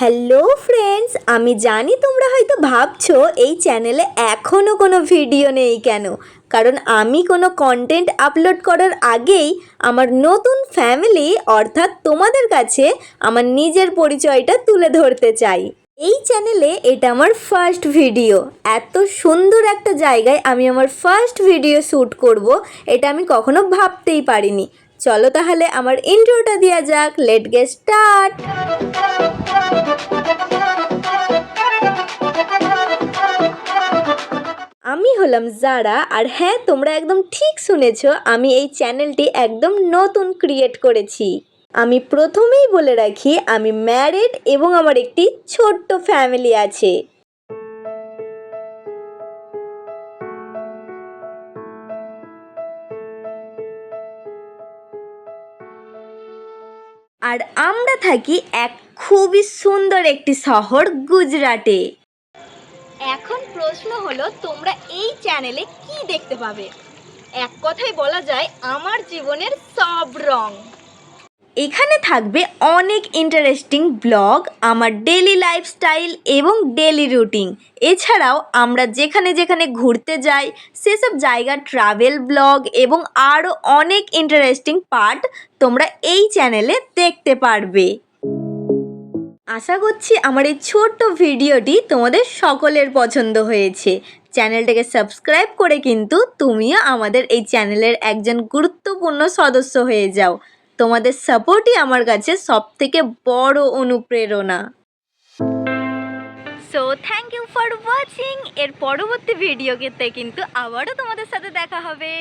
Hello friends, আমি জানি তোমরা হয়তো ভাবছো এই চ্যানেলে এখনও কোনো ভিডিও নেই কেন। কারণ আমি কোনো কন্টেন্ট আপলোড করার আগেই আমার নতুন ফ্যামিলি অর্থাৎ তোমাদের কাছে আমার নিজের পরিচয়টা তুলে ধরতে চাই। এই চ্যানেলে এটা আমার ফার্স্ট ভিডিও। এত সুন্দর একটা জায়গায় আমি আমার ফার্স্ট ভিডিও শ্যুট করব, এটা আমি কখনো ভাবতেই পারিনি। চলো তাহলে আমার ইন্ট্রোটা দেওয়া যাক। Late get start. আমি হলাম জারা, আর হ্যাঁ, তোমরা একদম ঠিক শুনেছ, আমি এই চ্যানেলটি একদম নতুন ক্রিয়েট করেছি। আমি প্রথমেই বলে রাখি, আমি ম্যারিড এবং আমার একটি ছোট্ট ফ্যামিলি আছে। আর আমরা থাকি এক খুবই সুন্দর একটি শহর গুজরাটে। এখন প্রশ্ন হলো, তোমরা এই চ্যানেলে কি দেখতে পাবে? এক কথায় বলা যায়, আমার জীবনের সব রং। এখানে থাকবে অনেক ইন্টারেস্টিং ব্লগ, আমার ডেলি লাইফস্টাইল এবং ডেলি রুটিন। এছাড়াও আমরা যেখানে যেখানে ঘুরতে যাই সেসব জায়গার ট্রাভেল ব্লগ এবং আরও অনেক ইন্টারেস্টিং পার্ট তোমরা এই চ্যানেলে দেখতে পারবে। আশা করছি আমার এই ছোট্ট ভিডিওটি তোমাদের সকলের পছন্দ হয়েছে। চ্যানেলটাকে সাবস্ক্রাইব করে কিন্তু তুমিও আমাদের এই চ্যানেলের একজন গুরুত্বপূর্ণ সদস্য হয়ে যাও। তোমাদের সাপোর্টই আমার কাছে সবথেকে বড় অনুপ্রেরণা। So thank you for watching. এর পরবর্তী ভিডিওতে কিন্তু আবারও তোমাদের সাথে দেখা হবে।